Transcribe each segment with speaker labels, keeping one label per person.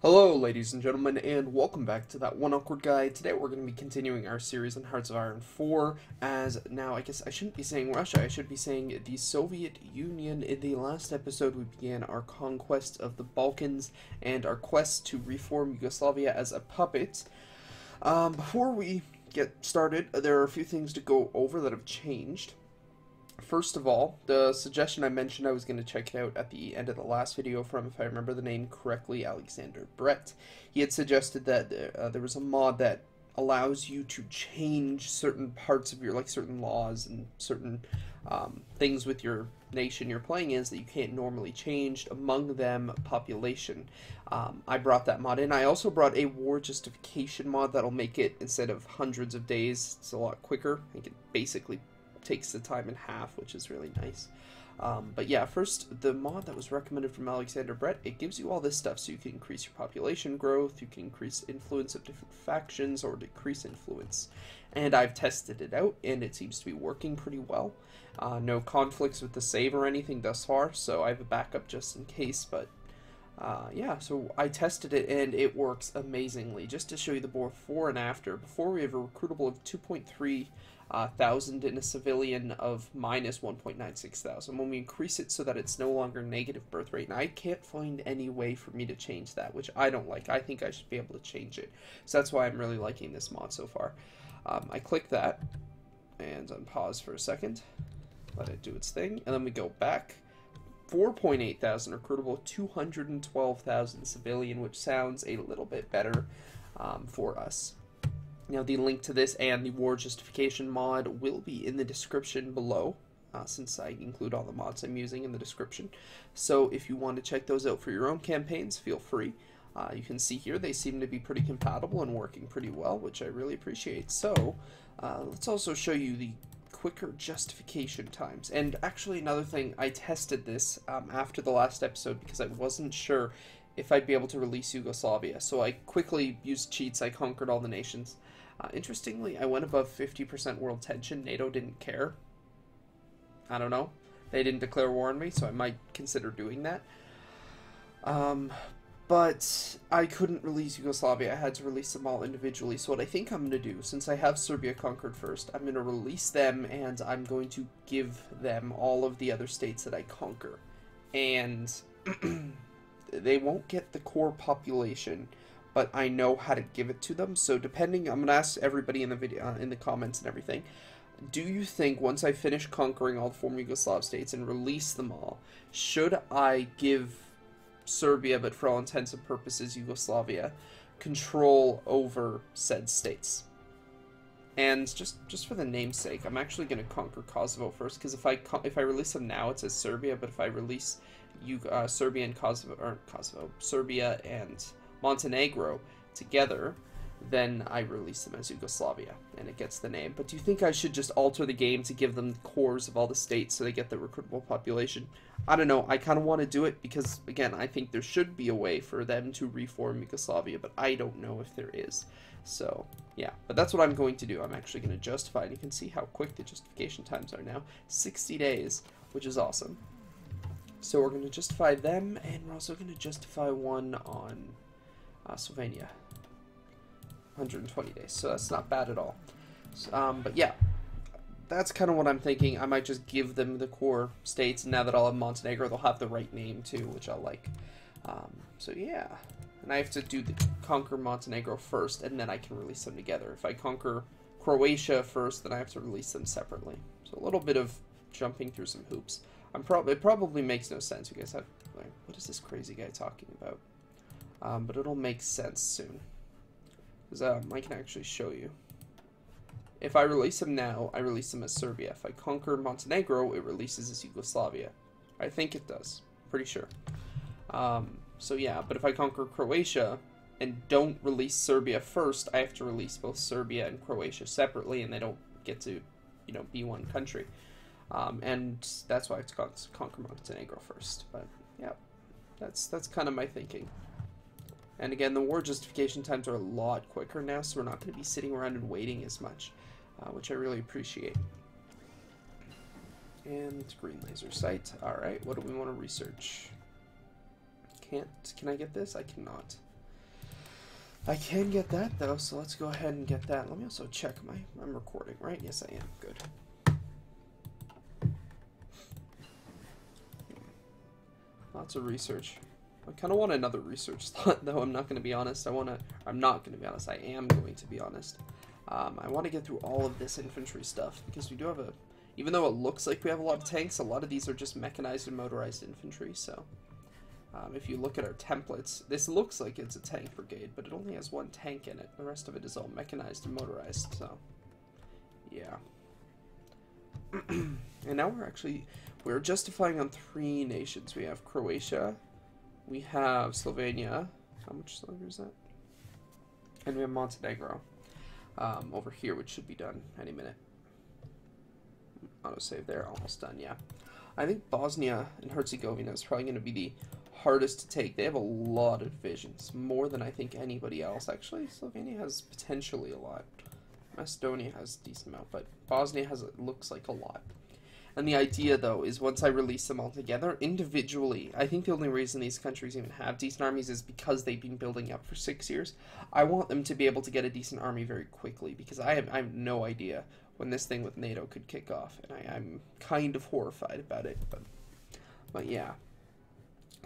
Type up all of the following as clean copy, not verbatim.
Speaker 1: Hello, ladies and gentlemen, and welcome back to That One Awkward Guy. Today we're going to be continuing our series on Hearts of Iron 4, as now I guess I shouldn't be saying Russia, I should be saying the Soviet Union. In the last episode, we began our conquest of the Balkans and our quest to reform Yugoslavia as a puppet. Before we get started, there are a few things to go over that have changed. First of all, the suggestion I mentioned I was going to check it out at the end of the last video from, if I remember the name correctly, Alexander Brett. He had suggested that there was a mod that allows you to change certain parts of your, like certain laws and certain things with your nation you're playing as that you can't normally change, among them population. I brought that mod in. I also brought a war justification mod that'll make it, instead of hundreds of days, it's a lot quicker. I think it basically takes the time in half, which is really nice. But yeah, first, the mod that was recommended from Alexander Brett, it gives you all this stuff, so you can increase your population growth, you can increase influence of different factions, or decrease influence. And I've tested it out, and it seems to be working pretty well. No conflicts with the save or anything thus far, so I have a backup just in case, but yeah, so I tested it, and it works amazingly. Just to show you the before and after, before we have a recruitable of 2.3 thousand in a civilian of minus 1.96 thousand. When we increase it so that it's no longer negative birth rate, and I can't find any way for me to change that, which I don't like. I think I should be able to change it. So that's why I'm really liking this mod so far. I click that and unpause for a second, let it do its thing, and then we go back. 4.8 thousand recruitable, 212,000 civilian, which sounds a little bit better for us. Now, the link to this and the war justification mod will be in the description below, since I include all the mods I'm using in the description. So if you want to check those out for your own campaigns, feel free. You can see here they seem to be pretty compatible and working pretty well, which I really appreciate. So let's also show you the quicker justification times. And actually, another thing, I tested this after the last episode because I wasn't sure if I'd be able to release Yugoslavia. So I quickly used cheats. I conquered all the nations. Interestingly, I went above 50% world tension. NATO didn't care. I don't know. They didn't declare war on me, so I might consider doing that. But I couldn't release Yugoslavia. I had to release them all individually. So what I think I'm going to do, since I have Serbia conquered first, I'm going to release them, and I'm going to give them all of the other states that I conquer. And they won't get the core population, but I know how to give it to them. So depending, I'm gonna ask everybody in the video, in the comments and everything, do you think once I finish conquering all the former Yugoslav states and release them all, should I give Serbia, but for all intents and purposes Yugoslavia, control over said states? And just for the namesake, I'm actually gonna conquer Kosovo first, because if I release them now, it says Serbia, but if I release Serbia and Serbia and Montenegro together, then I release them as Yugoslavia, and it gets the name. But do you think I should just alter the game to give them the cores of all the states so they get the recruitable population? I don't know. I kind of want to do it because, again, I think there should be a way for them to reform Yugoslavia, but I don't know if there is. So, yeah. But that's what I'm going to do. I'm actually going to justify, and you can see how quick the justification times are now. 60 days, which is awesome. So we're going to justify them, and we're also going to justify one on Slovenia, 120 days, so that's not bad at all. But yeah, that's kind of what I'm thinking. I might just give them the core states, and now that I'll have Montenegro, they'll have the right name too, which I'll like. So yeah, and I have to conquer Montenegro first, and then I can release them together. If I conquer Croatia first, then I have to release them separately. So a little bit of jumping through some hoops. It probably makes no sense. You guys have, like, what is this crazy guy talking about? But it'll make sense soon. Because I can actually show you. If I release them now, I release them as Serbia. If I conquer Montenegro, it releases as Yugoslavia. I think it does. Pretty sure. So yeah, but if I conquer Croatia and don't release Serbia first, I have to release both Serbia and Croatia separately, and they don't get to, you know, be one country. And that's why I have to conquer Montenegro first. But yeah, that's kind of my thinking. And again, the war justification times are a lot quicker now, so we're not going to be sitting around and waiting as much, which I really appreciate. And green laser sight. Alright, what do we want to research? Can I get this? I cannot. I can get that though, so let's go ahead and get that. Let me also check I'm recording, right? Yes, I am. Good. Lots of research. I kind of want another research slot, though. I'm not going to be honest. I'm not going to be honest. I am going to be honest. I want to get through all of this infantry stuff because we do have even though it looks like we have a lot of tanks, a lot of these are just mechanized and motorized infantry. So, if you look at our templates, this looks like it's a tank brigade, but it only has one tank in it. The rest of it is all mechanized and motorized. So, yeah. And now we're justifying on 3 nations. We have Croatia, we have Slovenia. How much Slovenia is that? And we have Montenegro over here, which should be done any minute. Autosave there, almost done, yeah. I think Bosnia and Herzegovina is probably going to be the hardest to take. They have a lot of divisions, more than I think anybody else. Actually, Slovenia has potentially a lot. Macedonia has a decent amount, but Bosnia has, it looks like, a lot. And the idea, though, is once I release them all together, individually, I think the only reason these countries even have decent armies is because they've been building up for 6 years. I want them to be able to get a decent army very quickly, because I have no idea when this thing with NATO could kick off, and I'm kind of horrified about it, but yeah.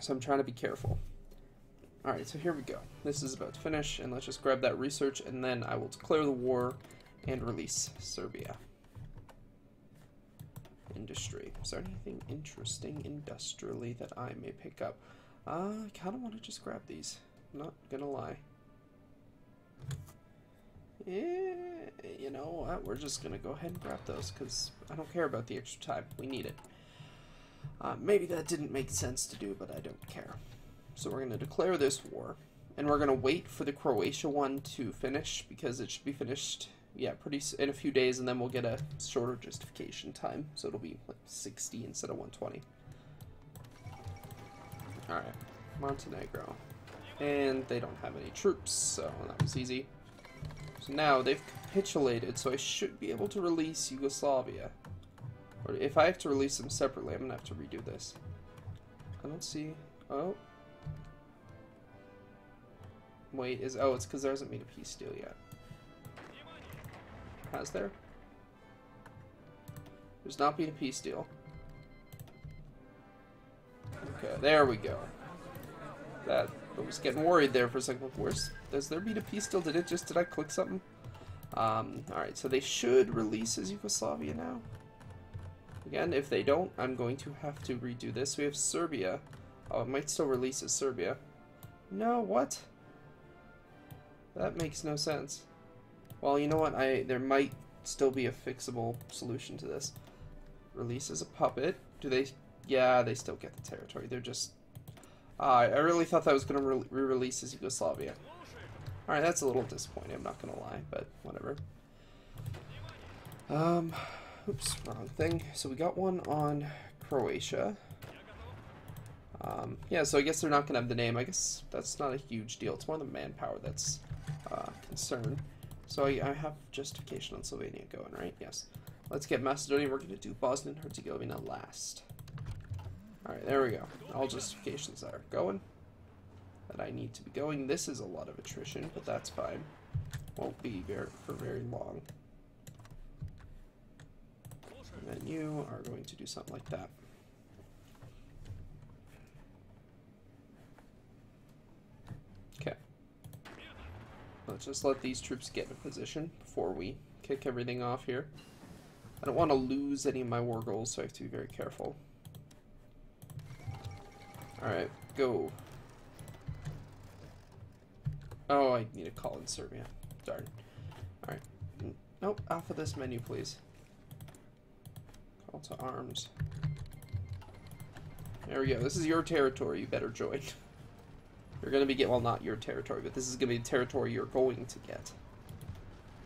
Speaker 1: So I'm trying to be careful. Alright, so here we go. This is about to finish, and let's just grab that research, and then I will declare the war and release Serbia. Industry. Is there anything interesting industrially that I may pick up? I kind of want to just grab these. I'm not gonna lie. Yeah, you know what? We're just gonna go ahead and grab those because I don't care about the extra time. We need it. Maybe that didn't make sense to do, but I don't care. So we're gonna declare this war, and we're gonna wait for the Croatia one to finish because it should be finished. Yeah, in a few days, and then we'll get a shorter justification time, so it'll be like 60 instead of 120. Alright, Montenegro. And they don't have any troops, so that was easy. So now they've capitulated, so I should be able to release Yugoslavia. Or if I have to release them separately, I'm gonna have to redo this. I don't see... Oh. Wait, it's because there hasn't been a peace deal yet. Has there? There's not been a peace deal. Okay, there we go. I was getting worried there for a second. Has there been a peace deal? Did I click something? Alright, so they should release as Yugoslavia now. Again, if they don't, I'm going to have to redo this. We have Serbia. Oh, it might still release as Serbia. No, what? That makes no sense. Well, you know what? There might still be a fixable solution to this. Release as a puppet. Do they... Yeah, they still get the territory. They're just... I really thought that was going to re-release as Yugoslavia. Alright, that's a little disappointing, I'm not going to lie, but whatever. Oops, wrong thing. So we got one on Croatia. Yeah, so I guess they're not going to have the name. I guess that's not a huge deal. It's more the manpower that's concerned. So I have justification on Slovenia going, right? Yes. Let's get Macedonia. We're going to do Bosnia and Herzegovina last. Alright, there we go. All justifications are going. That I need to be going. This is a lot of attrition, but that's fine. Won't be for very long. And then you are going to do something like that. Okay. Let's just let these troops get in position before we kick everything off here. I don't want to lose any of my war goals, so I have to be very careful. Alright, go. Oh, I need a call in Serbia. Darn. Alright. Nope, off of this menu, please. Call to arms. There we go. This is your territory. You better join. You're going to be well, not your territory, but this is going to be the territory you're going to get.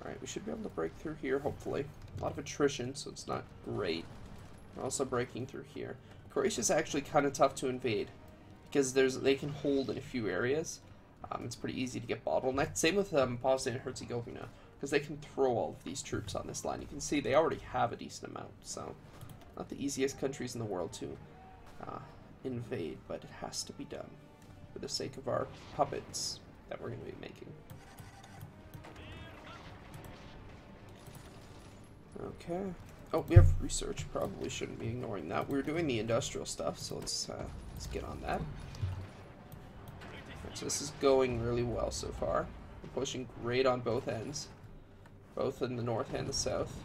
Speaker 1: Alright, we should be able to break through here, hopefully. A lot of attrition, so it's not great. We're also breaking through here. Croatia's actually kind of tough to invade, because they can hold in a few areas. It's pretty easy to get bottlenecked. Same with Bosnia and Herzegovina, because they can throw all of these troops on this line. You can see they already have a decent amount, so not the easiest countries in the world to invade, but it has to be done for the sake of our puppets. that we're going to be making. Okay. Oh, we have research. Probably shouldn't be ignoring that. We're doing the industrial stuff, so let's get on that. Right, so this is going really well so far. We're pushing great on both ends, both in the north and the south.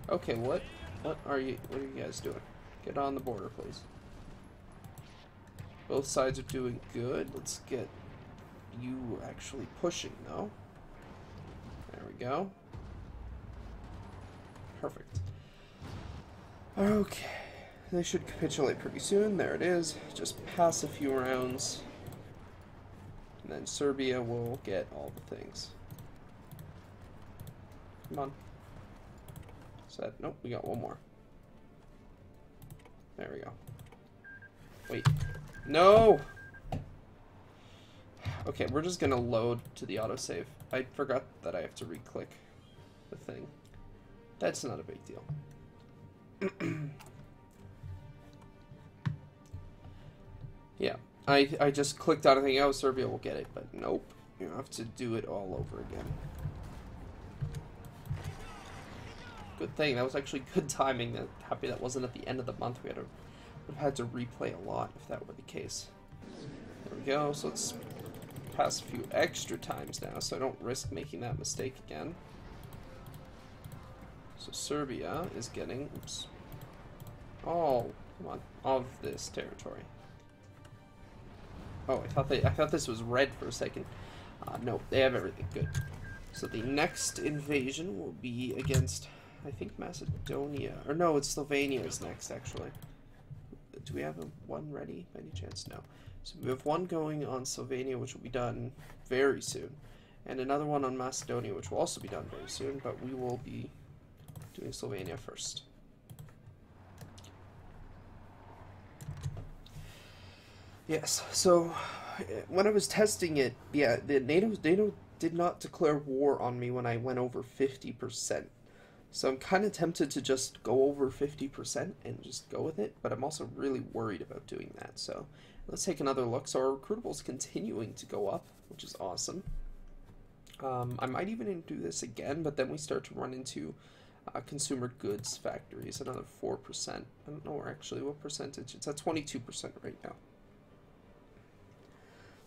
Speaker 1: Okay, what are you guys doing? Get on the border, please. Both sides are doing good. Let's get you actually pushing, though. There we go. Perfect. Okay. They should capitulate pretty soon. There it is. Just pass a few rounds. And then Serbia will get all the things. Come on. Set. Nope, we got one more. There we go. Wait. No! Okay, we're just gonna load to the autosave. I forgot that I have to re-click the thing. That's not a big deal. Yeah, I just clicked on it thinking, oh, Serbia will get it, but nope. You have to do it all over again. Good thing. That was actually good timing. Happy that wasn't at the end of the month. Would have had to replay a lot if that were the case. There we go. So let's pass a few extra times now so I don't risk making that mistake again. So Serbia is getting, oops, oh, come on, of this territory. Oh, I thought this was red for a second. No, they have everything. Good. So the next invasion will be against, I think, Macedonia. Or no, it's Slovenia is next, actually. Do we have one ready by any chance? No. So we have one going on Slovenia, which will be done very soon. And another one on Macedonia, which will also be done very soon. But we will be doing Slovenia first. Yes, so when I was testing it, yeah, the NATO did not declare war on me when I went over 50%. So I'm kind of tempted to just go over 50% and just go with it, but I'm also really worried about doing that. So let's take another look. So our recruitable is continuing to go up, which is awesome. I might even do this again, but then we start to run into consumer goods factories, another 4%. I don't know actually what percentage. It's at 22% right now.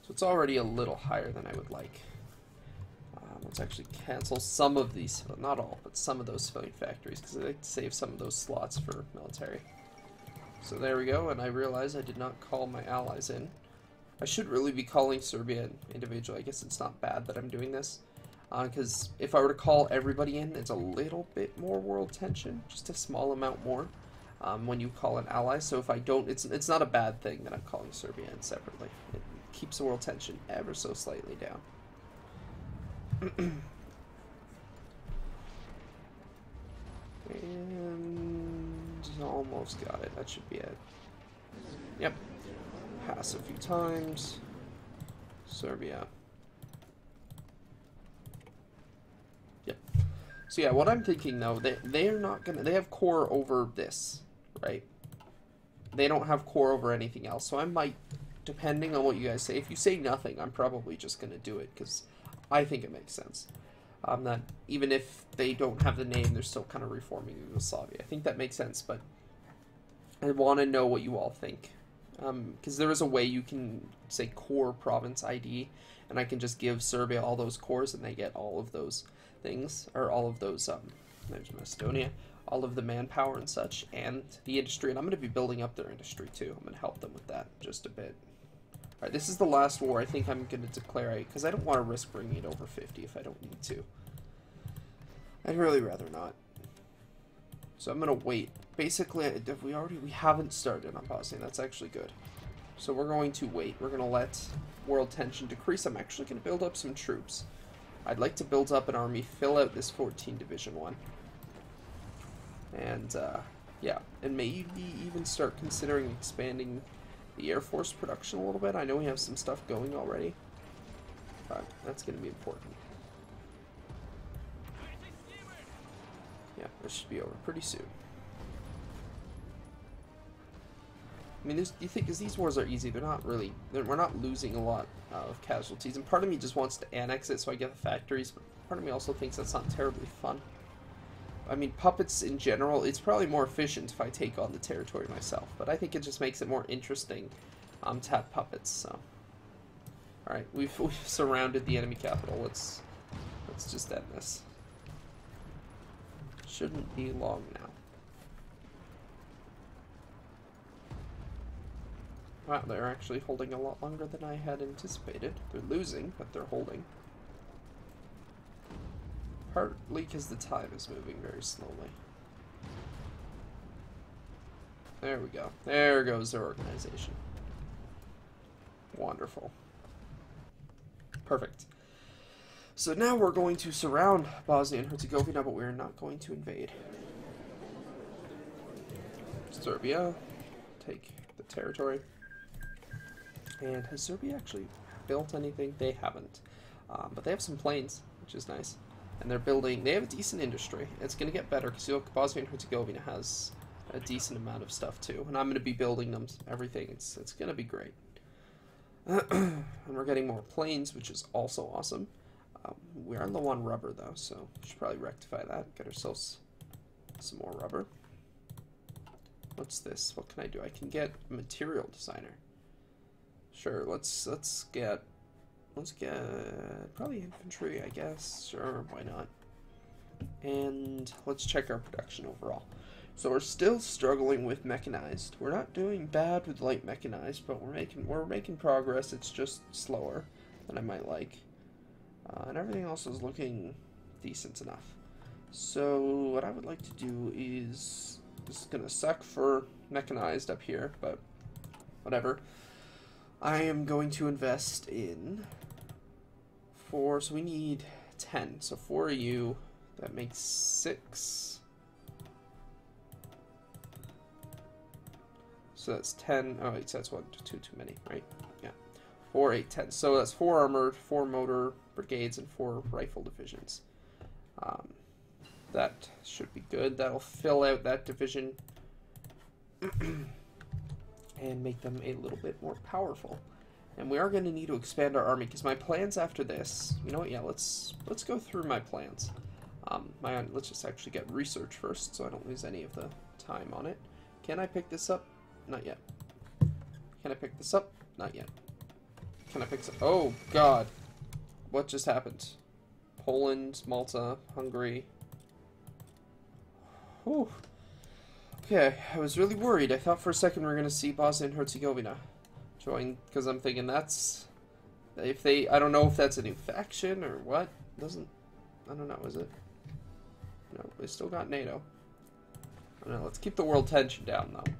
Speaker 1: So it's already a little higher than I would like. Let's actually cancel some of these, well, not all, but some of those factories, because I like to save some of those slots for military. So there we go, and I realize I did not call my allies in. I should really be calling Serbia individually. I guess it's not bad that I'm doing this, because if I were to call everybody in, it's a little bit more world tension, just a small amount more, when you call an ally. So if I don't, it's not a bad thing that I'm calling Serbia in separately. It keeps the world tension ever so slightly down. And almost got it. That should be it. Yep. Pass a few times. Serbia. Yep. So yeah, what I'm thinking though, they're not gonna, they have core over this, right? They don't have core over anything else. So I might, depending on what you guys say, if you say nothing, I'm probably just gonna do it because I think it makes sense. That even if they don't have the name, they're still kind of reforming Yugoslavia. I think that makes sense, but I want to know what you all think. Because there is a way you can say core province ID, and I can just give Serbia all those cores, and they get all of those things, or all of those, there's Macedonia, all of the manpower and such, and the industry. And I'm going to be building up their industry too. I'm going to help them with that just a bit. Alright, this is the last war. I think I'm going to declare because I don't want to risk bringing it over 50 if I don't need to. I'd really rather not. So I'm going to wait. Basically, we haven't started on Bosnia. That's actually good. So we're going to wait. We're going to let world tension decrease. I'm actually going to build up some troops. I'd like to build up an army, fill out this 14 Division 1. And, yeah. And maybe even start considering expanding the Air Force production a little bit. I know we have some stuff going already, but that's going to be important. Yeah, this should be over pretty soon. I mean, you think, because these wars are easy, they're not really, we're not losing a lot of casualties, and part of me just wants to annex it so I get the factories, but part of me also thinks that's not terribly fun. I mean, puppets in general, it's probably more efficient if I take on the territory myself, but I think it just makes it more interesting to have puppets, so. Alright, we've surrounded the enemy capital. Let's just end this. Shouldn't be long now. Wow, they're actually holding a lot longer than I had anticipated. They're losing, but they're holding. Partly because the time is moving very slowly. There we go. There goes their organization. Wonderful. Perfect. So now we're going to surround Bosnia and Herzegovina, but we're not going to invade. Serbia, take the territory. And has Serbia actually built anything? They haven't. But they have some planes, which is nice. And they're building, they have a decent industry. It's going to get better because Bosnia and Herzegovina has a decent amount of stuff too. And I'm going to be building them, everything. It's going to be great. And we're getting more planes, which is also awesome. We are low on rubber though, so we should probably rectify that. Get ourselves some more rubber. What's this? What can I do? I can get a material designer. Sure, let's get probably infantry, I guess. Sure, why not? And let's check our production overall. So we're still struggling with mechanized. We're not doing bad with light mechanized, but we're making progress. It's just slower than I might like. And everything else is looking decent enough. So what I would like to do is, this is gonna suck for mechanized up here, but whatever. I am going to invest in 4, so we need 10. So 4 of you, that makes 6. So that's 10. Oh, wait, so that's 1, 2 too many, right? Yeah. 4, 8, 10. So that's 4 armored, 4 motor brigades, and 4 rifle divisions. That should be good. That'll fill out that division and make them a little bit more powerful. And we are going to need to expand our army, because my plans after this, you know what, yeah, let's go through my plans. Let's just actually get research first, so I don't lose any of the time on it. Can I pick this up? Not yet. Can I pick this up? Not yet. Can I pick this up? Oh, God. What just happened? Poland, Malta, Hungary. Whew. Okay, I was really worried. I thought for a second we were going to see Bosnia and Herzegovina join, because I'm thinking that's... If they... I don't know if that's a new faction or what. Doesn't... I don't know, is it? No, they still got NATO. I don't know, let's keep the world tension down, though.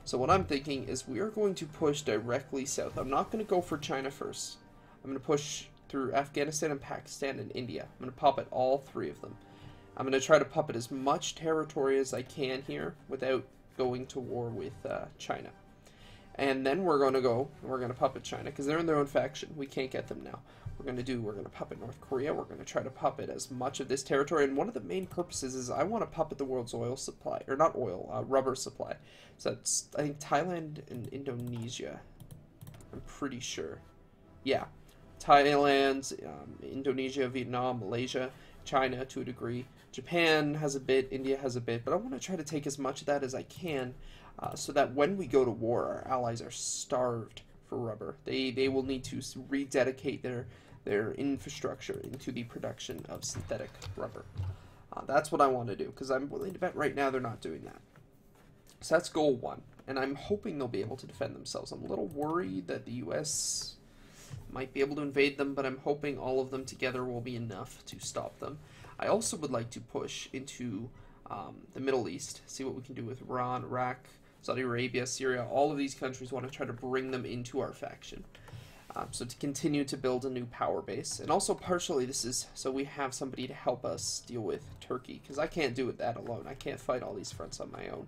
Speaker 1: So what I'm thinking is we are going to push directly south. I'm not going to go for China first. I'm going to push through Afghanistan and Pakistan and India. I'm going to puppet all 3 of them. I'm going to try to puppet as much territory as I can here without going to war with China. And then we're going to puppet China, because they're in their own faction. We can't get them now. We're going to puppet North Korea. We're going to try to puppet as much of this territory. And one of the main purposes is I want to puppet the world's oil supply. Or not oil, rubber supply. So that's, I think, Thailand and Indonesia. I'm pretty sure. Yeah. Thailand, Indonesia, Vietnam, Malaysia, China to a degree. Japan has a bit, India has a bit. But I want to try to take as much of that as I can, so that when we go to war, our allies are starved for rubber. They will need to rededicate their infrastructure into the production of synthetic rubber. That's what I want to do, because I'm willing to bet right now they're not doing that. So that's goal 1, and I'm hoping they'll be able to defend themselves. I'm a little worried that the U.S. might be able to invade them, but I'm hoping all of them together will be enough to stop them. I also would like to push into the Middle East, see what we can do with Iran, Iraq, Saudi Arabia, Syria. All of these countries want to try to bring them into our faction. So to continue to build a new power base. And also partially this is so we have somebody to help us deal with Turkey, because I can't do it that alone. I can't fight all these fronts on my own.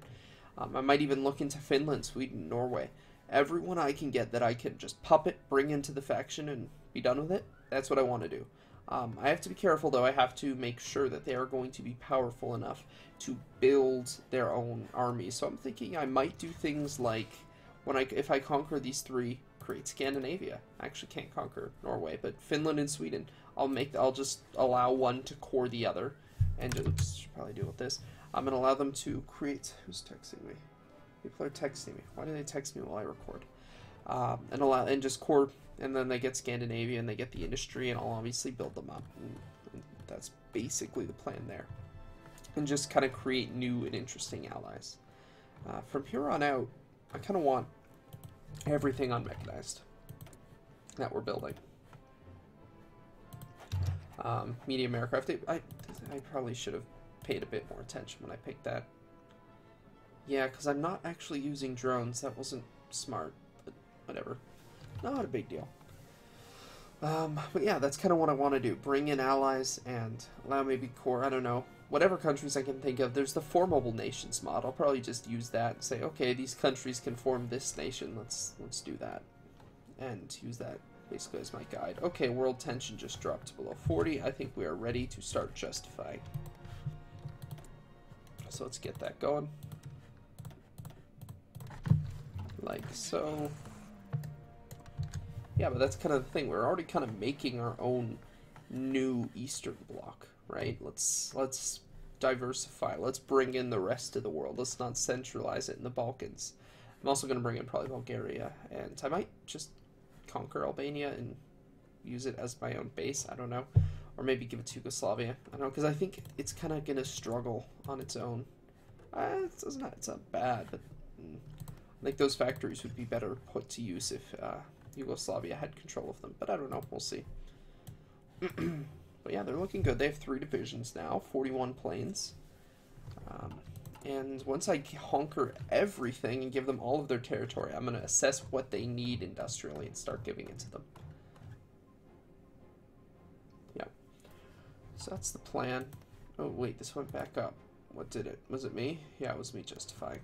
Speaker 1: I might even look into Finland, Sweden, Norway. Everyone I can get that I can just puppet, bring into the faction, and be done with it. That's what I want to do. I have to be careful, though. I have to make sure that they are going to be powerful enough to build their own army. So I'm thinking I might do things like if I conquer these three, create Scandinavia. I actually can't conquer Norway, but Finland and Sweden. I'll just allow one to core the other, and just should probably deal with this. I'm gonna allow them to create. Who's texting me? People are texting me. Why do they text me while I record? And just core, and then they get Scandinavia and they get the industry, and I'll obviously build them up. And that's basically the plan there, and just kind of create new and interesting allies. From here on out, I kind of want everything unmechanized that we're building. Medium aircraft. I probably should have paid a bit more attention when I picked that. Yeah, because I'm not actually using drones. That wasn't smart, but whatever. Not a big deal. But yeah, that's kind of what I want to do. Bring in allies and allow maybe core, I don't know, whatever countries I can think of. There's the Formable Nations mod. I'll probably just use that and say, okay, these countries can form this nation. Let's do that. And use that basically as my guide. Okay, world tension just dropped to below 40. I think we are ready to start justifying. So let's get that going. Like so. Yeah, but that's kind of the thing. We're already kind of making our own new Eastern Bloc, right? Let's diversify. Let's bring in the rest of the world. Let's not centralize it in the Balkans. I'm also going to bring in probably Bulgaria, and I might just conquer Albania and use it as my own base. I don't know. Or maybe give it to Yugoslavia. I don't know, because I think it's kind of going to struggle on its own. It's not bad, but I think those factories would be better put to use if Yugoslavia had control of them. But I don't know. We'll see. But yeah, they're looking good. They have 3 divisions now, 41 planes. And once I conquer everything and give them all of their territory, I'm going to assess what they need industrially and start giving it to them. Yeah. So that's the plan. Oh, wait, this went back up. What did it? Was it me? Yeah, it was me justifying.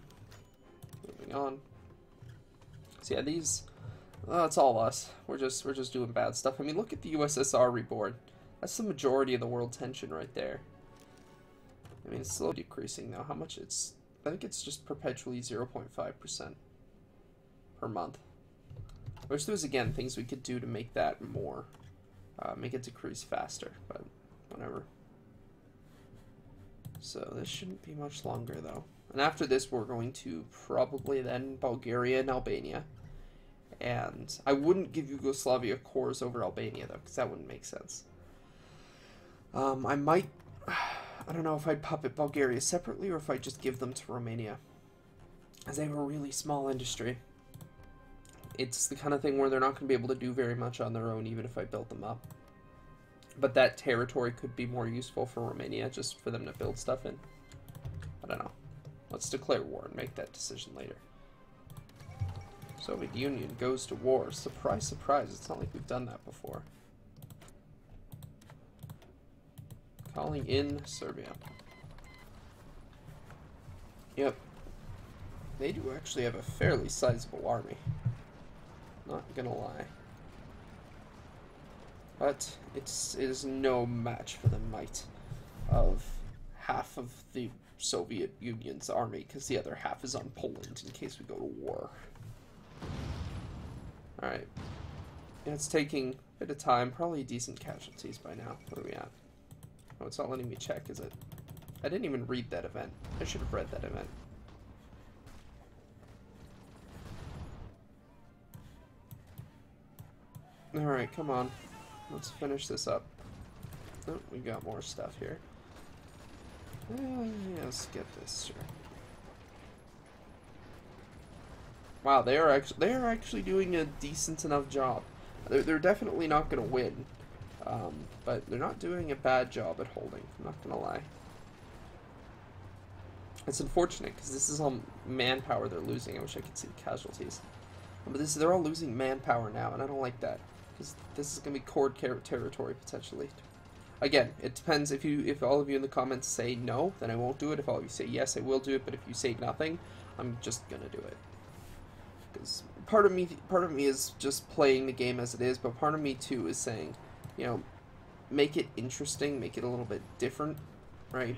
Speaker 1: Moving on. So yeah, these... it's all us. We're just doing bad stuff. I mean, look at the USSR reborn. That's the majority of the world tension right there. I mean, it's slowly decreasing now. How much it's... I think it's just perpetually 0.5% per month. I wish there was, again, things we could do to make that more. Make it decrease faster, but whatever. So this shouldn't be much longer, though. And after this, we're going to probably then Bulgaria and Albania. And I wouldn't give Yugoslavia cores over Albania, though, because that wouldn't make sense. I might... I don't know if I'd puppet Bulgaria separately or if I'd just give them to Romania. As they have a really small industry. It's the kind of thing where they're not going to be able to do very much on their own, even if I built them up. But that territory could be more useful for Romania, just for them to build stuff in. I don't know. Let's declare war and make that decision later. Soviet Union goes to war. Surprise, surprise. It's not like we've done that before. Calling in Serbia. Yep. They do actually have a fairly sizable army. Not gonna lie. But it is no match for the might of half of the Soviet Union's army, because the other half is on Poland in case we go to war. Alright. Yeah, it's taking a bit of time. Probably decent casualties by now. What are we at? Oh, it's not letting me check, is it? I didn't even read that event. I should have read that event. Alright, come on. Let's finish this up. Oh, we got more stuff here. Yeah, let's get this, sure. Wow, they are actually doing a decent enough job. They're definitely not going to win. But they're not doing a bad job at holding, I'm not gonna lie. It's unfortunate, because this is all manpower they're losing. I wish I could see the casualties. But they're all losing manpower now, and I don't like that. Because this is gonna be core territory, potentially. Again, it depends. If all of you in the comments say no, then I won't do it. If all of you say yes, I will do it. But if you say nothing, I'm just gonna do it. Because part of me is just playing the game as it is, but part of me, too, is saying, you know, make it interesting, make it a little bit different, right?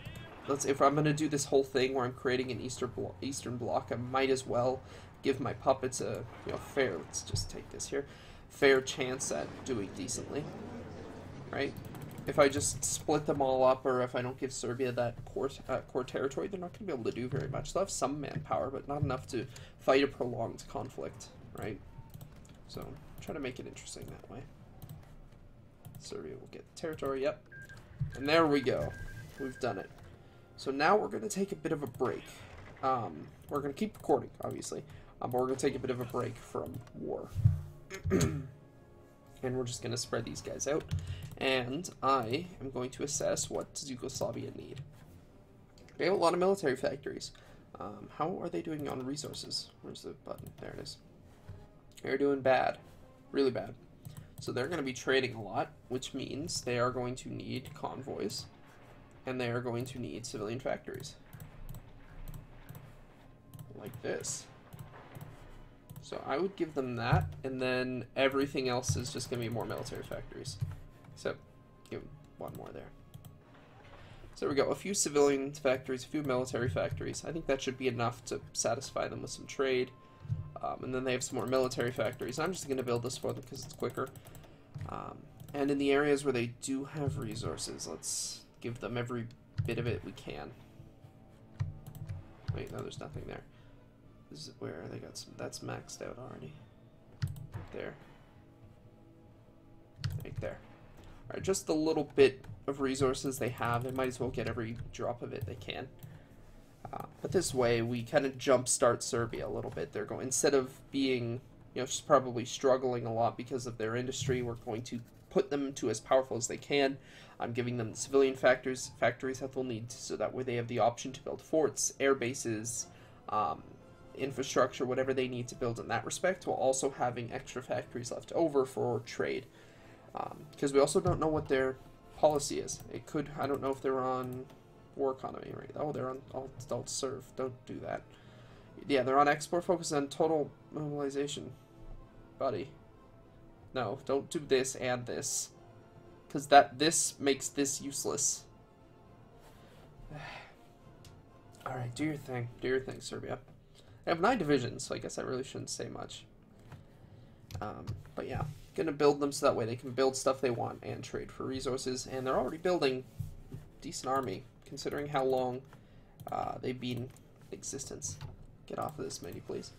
Speaker 1: If I'm going to do this whole thing where I'm creating an Eastern Bloc, I might as well give my puppets a fair, let's just take this here, fair chance at doing decently, right? If I just split them all up, or if I don't give Serbia that core territory, they're not going to be able to do very much. They'll have some manpower, but not enough to fight a prolonged conflict, right? So try to make it interesting that way. Serbia will get territory, yep. And there we go. We've done it. So now we're going to take a bit of a break. We're going to keep recording, obviously, but we're going to take a bit of a break from war. And we're just going to spread these guys out. And I am going to assess what does Yugoslavia need. They have a lot of military factories. How are they doing on resources? Where's the button? There it is. They're doing bad. Really bad. So they're going to be trading a lot, which means they are going to need convoys. And they are going to need civilian factories. Like this. So I would give them that, and then everything else is just going to be more military factories. So, give them one more there. So there we go, a few civilian factories, a few military factories. I think that should be enough to satisfy them with some trade. And then they have some more military factories. I'm just going to build this for them because it's quicker. And in the areas where they do have resources, let's give them every bit of it we can. Wait, no, there's nothing there. This is where they got some. That's maxed out already. Right there. Right there. Alright, just the little bit of resources they have. They might as well get every drop of it they can. But this way, we kind of jumpstart Serbia a little bit. They're going, instead of being, just probably struggling a lot because of their industry, we're going to put them to as powerful as they can. I'm giving them the civilian factories that they'll need, so that way they have the option to build forts, air bases, infrastructure, whatever they need to build in that respect, while also having extra factories left over for trade. Because we also don't know what their policy is. It could, I don't know if they're on war economy, right? Oh, they're on adult serve. Don't do that. Yeah, they're on export, focus on total mobilization. Buddy. No, don't do this and this. Because this makes this useless. Alright, do your thing. Do your thing, Serbia. They have 9 divisions, so I guess I really shouldn't say much. But yeah, gonna build them so that way they can build stuff they want and trade for resources. And they're already building a decent army, considering how long they've been in existence. Get off of this menu, please.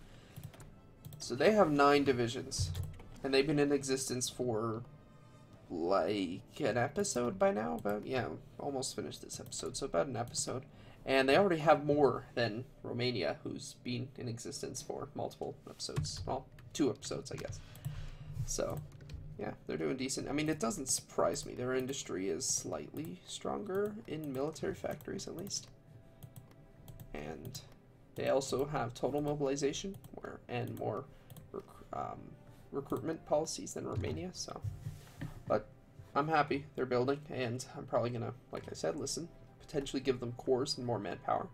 Speaker 1: So they have 9 divisions, and they've been in existence for like an episode by now. About, yeah, almost finished this episode, so about an episode. And they already have more than Romania, who's been in existence for multiple episodes. Well, 2 episodes, I guess. So, yeah, they're doing decent. I mean, it doesn't surprise me. Their industry is slightly stronger in military factories, at least. And they also have total mobilization and more recruitment policies than Romania. So, but I'm happy they're building, and I'm probably going to, like I said, listen. Potentially give them cores and more manpower.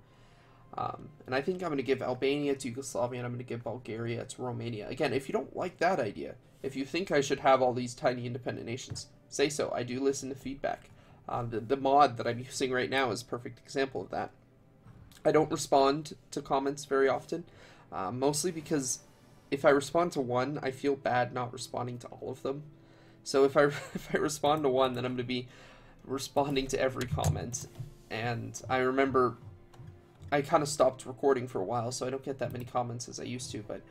Speaker 1: And I think I'm going to give Albania to Yugoslavia, and I'm going to give Bulgaria to Romania. Again, if you don't like that idea, if you think I should have all these tiny independent nations, say so. I do listen to feedback. The mod that I'm using right now is a perfect example of that. I don't respond to comments very often, mostly because if I respond to one, I feel bad not responding to all of them. So if I respond to one, then I'm going to be responding to every comment. And I remember I kind of stopped recording for a while, so I don't get that many comments as I used to, but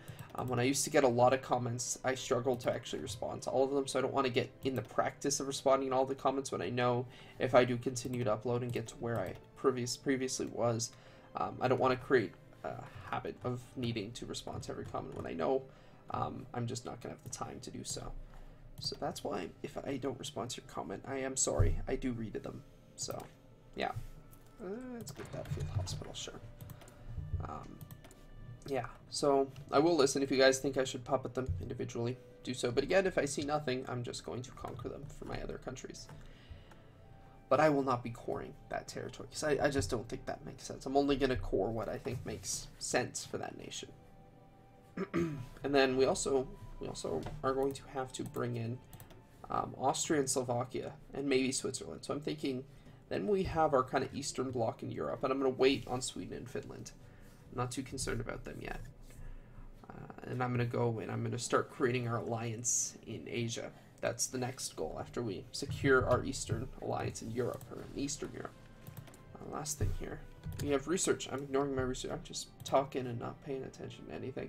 Speaker 1: when I used to get a lot of comments, I struggled to actually respond to all of them, so I don't want to get in the practice of responding to all the comments when I know if I do continue to upload and get to where I previously was. I don't want to create a habit of needing to respond to every comment when I know I'm just not going to have the time to do so. So that's why if I don't respond to your comment, I am sorry. I do read them. So, yeah. Let's get that field hospital, sure. Yeah, so I will listen. If you guys think I should puppet them individually, do so. But again, if I see nothing, I'm just going to conquer them for my other countries. But I will not be coring that territory, because I just don't think that makes sense. I'm only going to core what I think makes sense for that nation. And then we also are going to have to bring in Austria and Slovakia, and maybe Switzerland. So I'm thinking then we have our kind of Eastern Bloc in Europe, and I'm going to wait on Sweden and Finland. I'm not too concerned about them yet. And I'm going to go and I'm going to start creating our alliance in Asia. That's the next goal after we secure our Eastern alliance in Europe, or in Eastern Europe. Last thing here. We have research. I'm ignoring my research. I'm just talking and not paying attention to anything.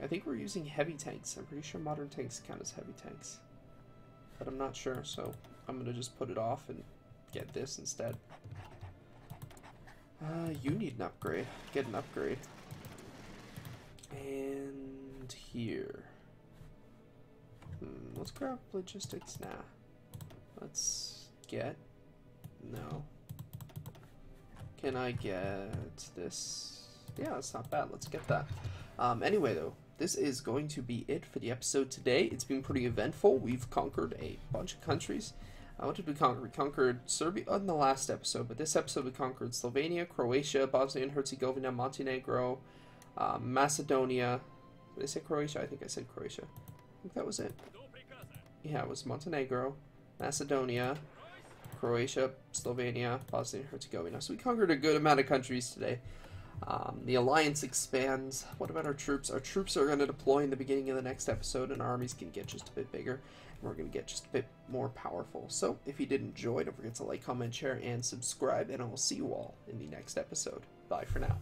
Speaker 1: I think we're using heavy tanks. I'm pretty sure modern tanks count as heavy tanks. But I'm not sure, so I'm going to just put it off and get this instead. You need an upgrade. Get an upgrade. And here. Let's grab logistics now. Let's get... No. Can I get this? Yeah, that's not bad. Let's get that. Anyway, though, this is going to be it for the episode today. It's been pretty eventful. We've conquered a bunch of countries. What did we conquer? We conquered Serbia in the last episode, but this episode we conquered Slovenia, Croatia, Bosnia and Herzegovina, Montenegro, Macedonia. Did I say Croatia? I think I said Croatia. I think that was it. Yeah, it was Montenegro, Macedonia, Croatia, Slovenia, Bosnia and Herzegovina. So we conquered a good amount of countries today. The alliance expands. What about our troops? Our troops are going to deploy in the beginning of the next episode, and our armies can get just a bit bigger, and we're going to get just a bit more powerful. So if you did enjoy, don't forget to like, comment, share, and subscribe, and I will see you all in the next episode. Bye for now.